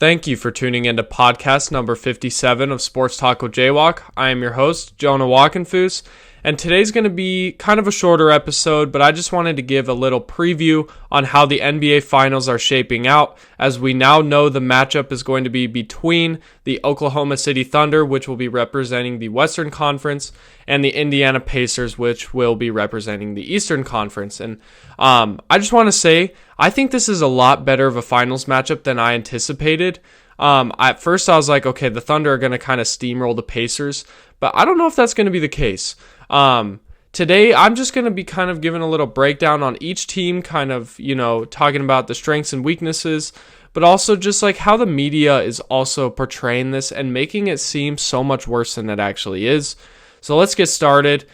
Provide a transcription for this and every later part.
Thank you for tuning into podcast number 57 of Sports Talk with JWock. I am your host, Jonah Walkenfoos, and today's going to be kind of a shorter episode, but I just wanted to give a little preview on how the NBA Finals are shaping out, as we now know the matchup is going to be between the Oklahoma City Thunder, which will be representing the Western Conference, and the Indiana Pacers, which will be representing the Eastern Conference. And I just want to say, I think this is a lot better of a finals matchup than I anticipated. At first, I was like, okay, the Thunder are going to kind of steamroll the Pacers, but I don't know if that's going to be the case. Today, I'm just going to be kind of giving a little breakdown on each team, kind of, talking about the strengths and weaknesses, but also just like how the media is also portraying this and making it seem so much worse than it actually is. So let's get started.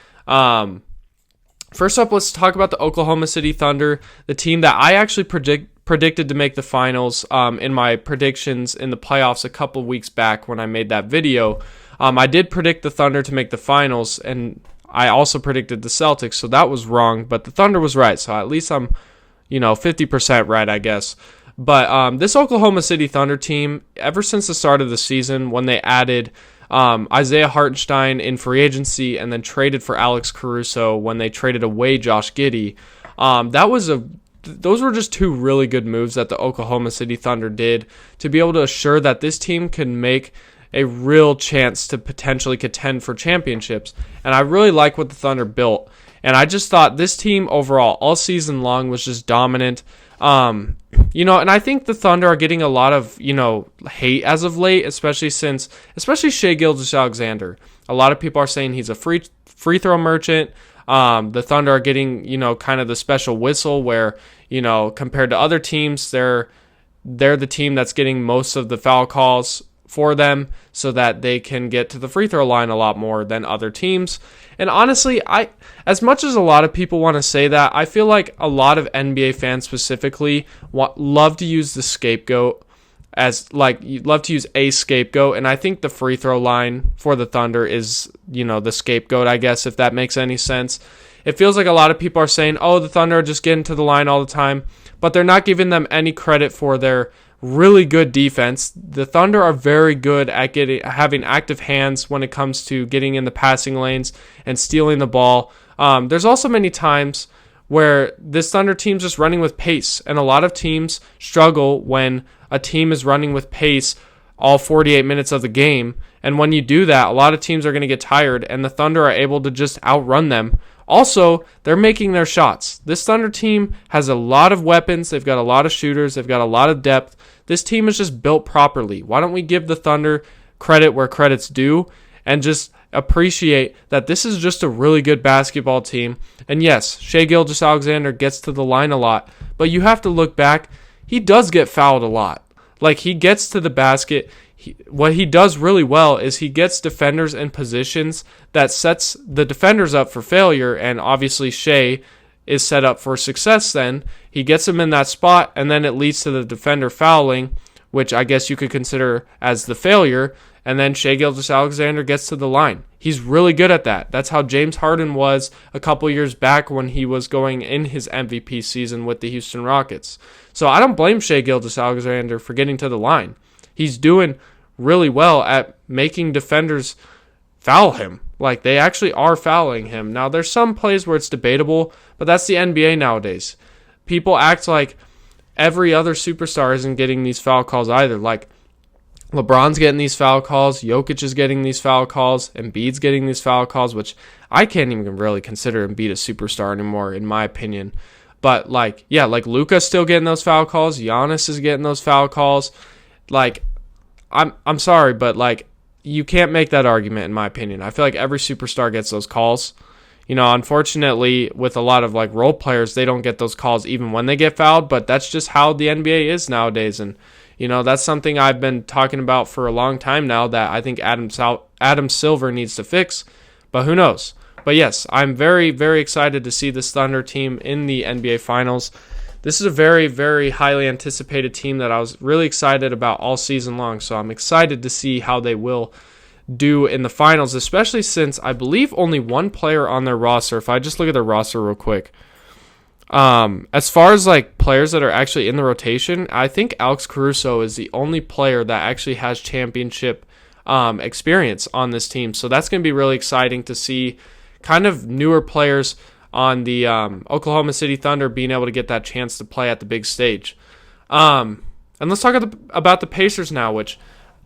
First up, let's talk about the Oklahoma City Thunder, the team that I actually predicted to make the finals in my predictions in the playoffs a couple weeks back when I made that video. I did predict the Thunder to make the finals, and I also predicted the Celtics, so that was wrong, but the Thunder was right, so at least I'm 50% right, I guess. But this Oklahoma City Thunder team, ever since the start of the season, when they added Isaiah Hartenstein in free agency and then traded for Alex Caruso when they traded away Josh Giddey, those were just two really good moves that the Oklahoma City Thunder did to be able to assure that this team can make a real chance to potentially contend for championships. And I really like what the Thunder built. And I just thought this team overall, all season long, was just dominant. And I think the Thunder are getting a lot of, hate as of late, especially Shai Gilgeous-Alexander. A lot of people are saying he's a free throw merchant. The Thunder are getting, kind of the special whistle where, compared to other teams, they're the team that's getting most of the foul calls for them so that they can get to the free throw line a lot more than other teams. And honestly, as much as a lot of people want to say that, I feel like a lot of NBA fans specifically love to use the scapegoat love to use a scapegoat, and I think the free throw line for the Thunder is, the scapegoat, I guess, if that makes any sense. It feels like a lot of people are saying, oh, the Thunder are just getting to the line all the time, but they're not giving them any credit for their really good defense. The Thunder are very good at having active hands when it comes to getting in the passing lanes and stealing the ball. There's also many times where this Thunder team's just running with pace, and a lot of teams struggle when a team is running with pace all 48 minutes of the game. And when you do that, a lot of teams are going to get tired, and the Thunder are able to just outrun them. Also, they're making their shots. This Thunder team has a lot of weapons. They've got a lot of shooters. They've got a lot of depth. This team is just built properly. Why don't we give the Thunder credit where credit's due and just appreciate that this is just a really good basketball team? And yes, Shai Gilgeous-Alexander gets to the line a lot, but you have to look back. He does get fouled a lot. Like, he gets to the basket. What he does really well is he gets defenders in positions that sets the defenders up for failure, and obviously Shai is set up for success then. He gets him in that spot, and then it leads to the defender fouling, which I guess you could consider as the failure, and then Shai Gilgeous-Alexander gets to the line. He's really good at that. That's how James Harden was a couple years back when he was going in his MVP season with the Houston Rockets. So I don't blame Shai Gilgeous-Alexander for getting to the line. He's doing really well at making defenders foul him. Like, they actually are fouling him. Now, there's some plays where it's debatable, but that's the NBA nowadays. People act like every other superstar isn't getting these foul calls either. Like, LeBron's getting these foul calls, Jokic is getting these foul calls, Embiid's getting these foul calls, which I can't even really consider Embiid a superstar anymore, in my opinion. But, Luka's still getting those foul calls. Giannis is getting those foul calls. I'm sorry, but, you can't make that argument, in my opinion. I feel like every superstar gets those calls. Unfortunately, with a lot of, role players, they don't get those calls even when they get fouled, but that's just how the NBA is nowadays. And, that's something I've been talking about for a long time now that I think Adam Silver needs to fix, but who knows? But yes, I'm very, very excited to see this Thunder team in the NBA Finals. This is a very, very highly anticipated team that I was really excited about all season long, so I'm excited to see how they will do in the finals, especially since I believe only one player on their roster, if I just look at their roster real quick, As far as like players that are actually in the rotation, I think Alex Caruso is the only player that actually has championship experience on this team. So that's going to be really exciting to see kind of newer players on the Oklahoma City Thunder being able to get that chance to play at the big stage. And let's talk about the Pacers now, which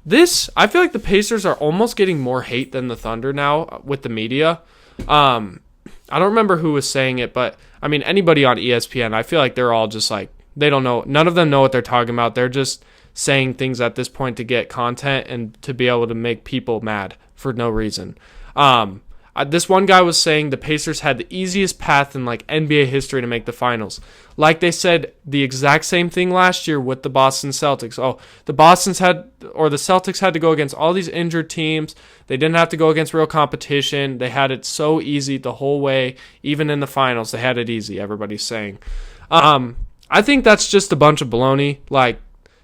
I feel like the Pacers are almost getting more hate than the Thunder now with the media. I don't remember who was saying it, but I mean, anybody on ESPN, I feel like they're all just like, they don't know. None of them know what they're talking about. They're just saying things at this point to get content and to be able to make people mad for no reason. This one guy was saying the Pacers had the easiest path in like NBA history to make the finals. Like they said the exact same thing last year with the Boston Celtics. Oh, the Celtics had to go against all these injured teams. They didn't have to go against real competition. They had it so easy the whole way. Even in the finals, they had it easy, everybody's saying. I think that's just a bunch of baloney. Like,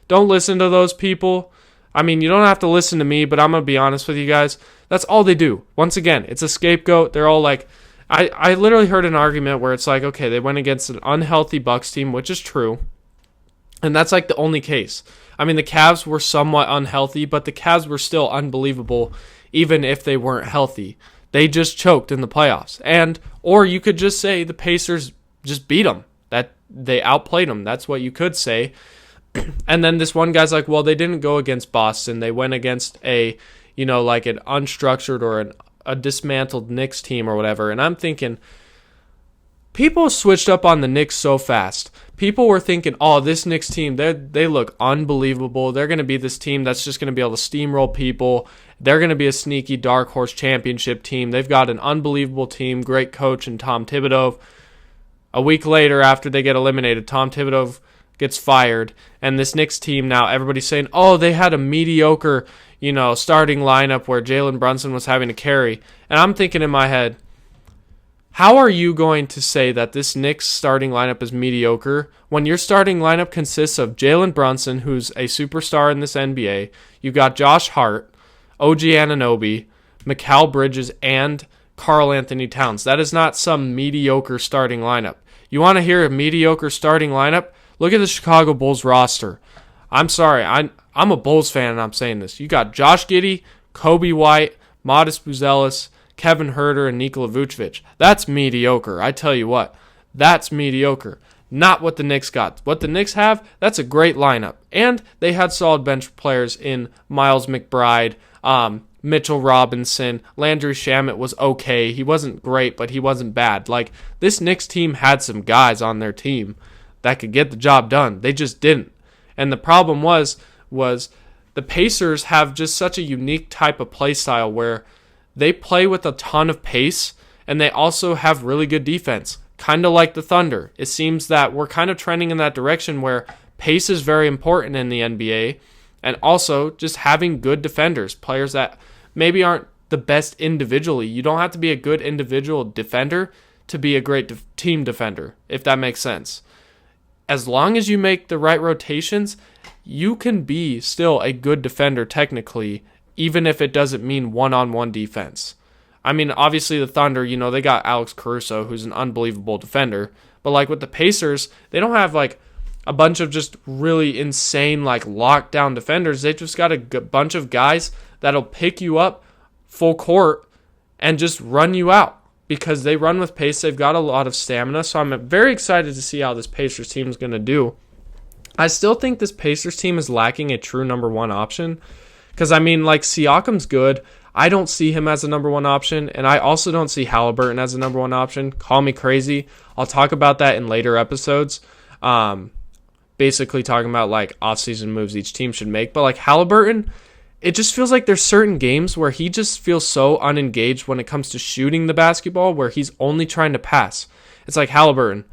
don't listen to those people. I mean, you don't have to listen to me, but I'm going to be honest with you guys. That's all they do. Once again, it's a scapegoat. They're all like, I literally heard an argument where it's like, okay, they went against an unhealthy Bucks team, which is true. And that's like the only case. I mean, the Cavs were somewhat unhealthy, but the Cavs were still unbelievable, even if they weren't healthy. They just choked in the playoffs. Or you could just say the Pacers just beat them. That they outplayed them. That's what you could say. And then this one guy's like, well, they didn't go against Boston. They went against like an unstructured or a dismantled Knicks team or whatever. And I'm thinking, people switched up on the Knicks so fast. People were thinking, oh, this Knicks team, they look unbelievable. They're going to be this team that's just going to be able to steamroll people. They're going to be a sneaky dark horse championship team. They've got an unbelievable team, great coach in Tom Thibodeau. A week later, after they get eliminated, Tom Thibodeau gets fired, and this Knicks team now, everybody's saying, oh, they had a mediocre, starting lineup where Jalen Brunson was having to carry. And I'm thinking in my head, how are you going to say that this Knicks starting lineup is mediocre when your starting lineup consists of Jalen Brunson, who's a superstar in this NBA, you got Josh Hart, OG Anunoby, Mikal Bridges, and Karl Anthony Towns? That is not some mediocre starting lineup. You want to hear a mediocre starting lineup? Look at the Chicago Bulls roster. I'm sorry, I'm a Bulls fan and I'm saying this. You got Josh Giddey, Kobe White, Modest Buzelis, Kevin Huerter, and Nikola Vucevic. That's mediocre. I tell you what, that's mediocre. Not what the Knicks got. What the Knicks have, that's a great lineup. And they had solid bench players in Miles McBride, Mitchell Robinson. Landry Shamet was okay. He wasn't great, but he wasn't bad. Like, this Knicks team had some guys on their team that could get the job done. They just didn't. And the problem was the Pacers have just such a unique type of play style where they play with a ton of pace and they also have really good defense, kind of like the Thunder. It seems that we're kind of trending in that direction where pace is very important in the NBA, and also just having good defenders, players that maybe aren't the best individually. You don't have to be a good individual defender to be a great team defender, if that makes sense. As long as you make the right rotations, you can be still a good defender technically, even if it doesn't mean one-on-one defense. I mean, obviously the Thunder, they got Alex Caruso, who's an unbelievable defender. But like with the Pacers, they don't have like a bunch of just really insane like lockdown defenders. They just got a bunch of guys that'll pick you up full court and just run you out. Because they run with pace, they've got a lot of stamina, so I'm very excited to see how this Pacers team is going to do. I still think this Pacers team is lacking a true number one option, because I mean, like, Siakam's good. I don't see him as a number one option, and I also don't see Halliburton as a number one option. Call me crazy. I'll talk about that in later episodes, basically talking about like offseason moves each team should make. But like Halliburton, it just feels like there's certain games where he just feels so unengaged when it comes to shooting the basketball, where he's only trying to pass. It's like Halliburton.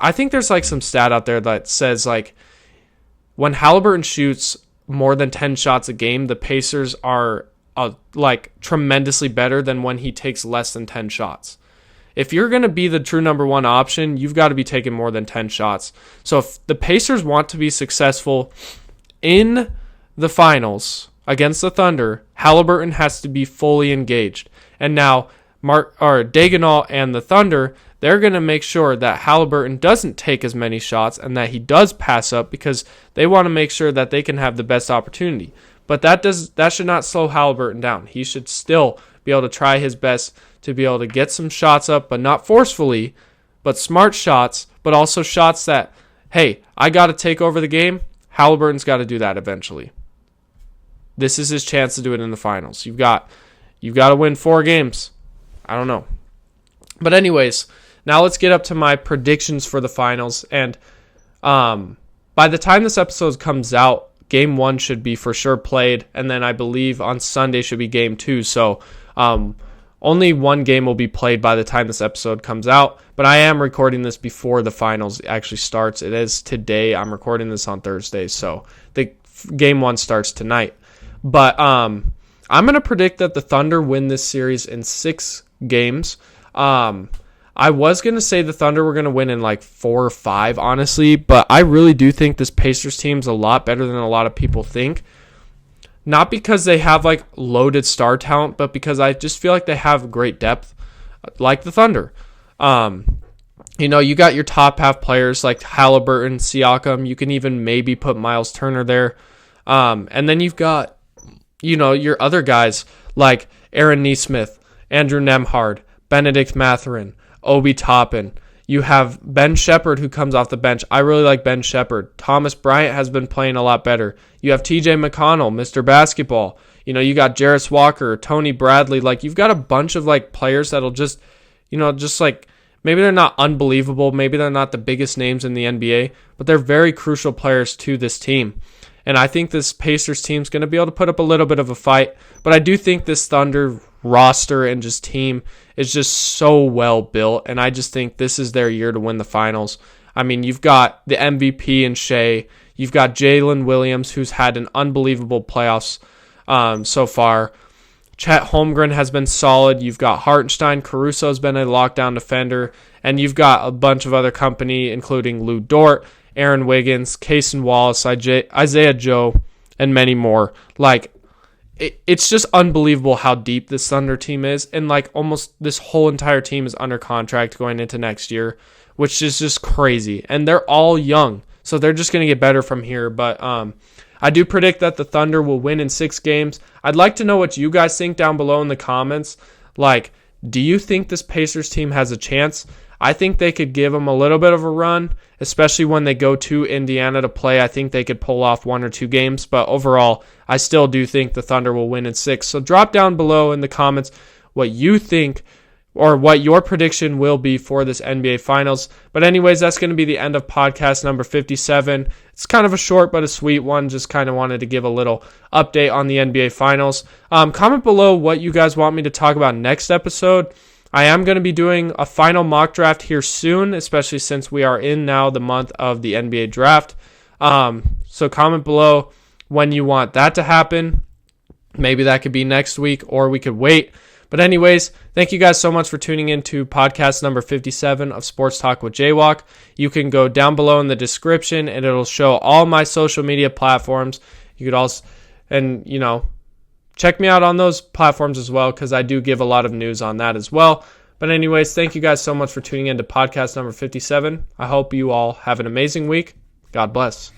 I think there's like some stat out there that says like when Halliburton shoots more than 10 shots a game, the Pacers are like tremendously better than when he takes less than 10 shots. If you're going to be the true number one option, you've got to be taking more than 10 shots. So if the Pacers want to be successful in the finals against the Thunder, Halliburton has to be fully engaged. And now Daigneault and the Thunder, they're going to make sure that Halliburton doesn't take as many shots and that he does pass up because they want to make sure that they can have the best opportunity. But that should not slow Halliburton down. He should still be able to try his best to be able to get some shots up, but not forcefully, but smart shots, but also shots that, hey, I got to take over the game. Halliburton's got to do that eventually. This is his chance to do it in the finals. You've got to win 4 games. I don't know. But anyways, now let's get up to my predictions for the finals. And by the time this episode comes out, Game 1 should be for sure played. And then I believe on Sunday should be Game 2. So only one game will be played by the time this episode comes out. But I am recording this before the finals actually starts. It is today. I'm recording this on Thursday. So the Game 1 starts tonight. But I'm going to predict that the Thunder win this series in 6 games. I was going to say the Thunder were going to win in like 4 or 5, honestly, but I really do think this Pacers team's a lot better than a lot of people think. Not because they have like loaded star talent, but because I just feel like they have great depth, like the Thunder. You got your top half players like Halliburton, Siakam. You can even maybe put Miles Turner there. And then you've got, your other guys like Aaron Nesmith, Andrew Nembhard, Benedict Mathurin, Obi Toppin. You have Ben Shepherd who comes off the bench. I really like Ben Shepherd. Thomas Bryant has been playing a lot better. You have TJ McConnell, Mr. Basketball. You got Jarris Walker, Tony Bradley. Like, you've got a bunch of like players that'll just like, maybe they're not unbelievable. Maybe they're not the biggest names in the NBA, but they're very crucial players to this team. And I think this Pacers team's going to be able to put up a little bit of a fight. But I do think this Thunder roster and just team is just so well built. And I just think this is their year to win the finals. I mean, you've got the MVP in Shea. You've got Jalen Williams, who's had an unbelievable playoffs so far. Chet Holmgren has been solid. You've got Hartenstein. Caruso's been a lockdown defender. And you've got a bunch of other company, including Lou Dort, Aaron Wiggins, Cason Wallace, Isaiah Joe, and many more. Like, it's just unbelievable how deep this Thunder team is. And, like, almost this whole entire team is under contract going into next year, which is just crazy. And they're all young, so they're just going to get better from here. But I do predict that the Thunder will win in 6 games. I'd like to know what you guys think down below in the comments. Like, do you think this Pacers team has a chance? I think they could give them a little bit of a run, especially when they go to Indiana to play. I think they could pull off 1 or 2 games, but overall, I still do think the Thunder will win in 6. So drop down below in the comments what you think or what your prediction will be for this NBA Finals. But anyways, that's going to be the end of podcast number 57. It's kind of a short but a sweet one. Just kind of wanted to give a little update on the NBA Finals. Comment below what you guys want me to talk about next episode. I am going to be doing a final mock draft here soon, especially since we are in now the month of the NBA draft. So comment below when you want that to happen. Maybe that could be next week or we could wait. But anyways, thank you guys so much for tuning in to podcast number 57 of Sports Talk with JWock. You can go down below in the description and it'll show all my social media platforms. You could also, check me out on those platforms as well because I do give a lot of news on that as well. But anyways, thank you guys so much for tuning in to podcast number 57. I hope you all have an amazing week. God bless.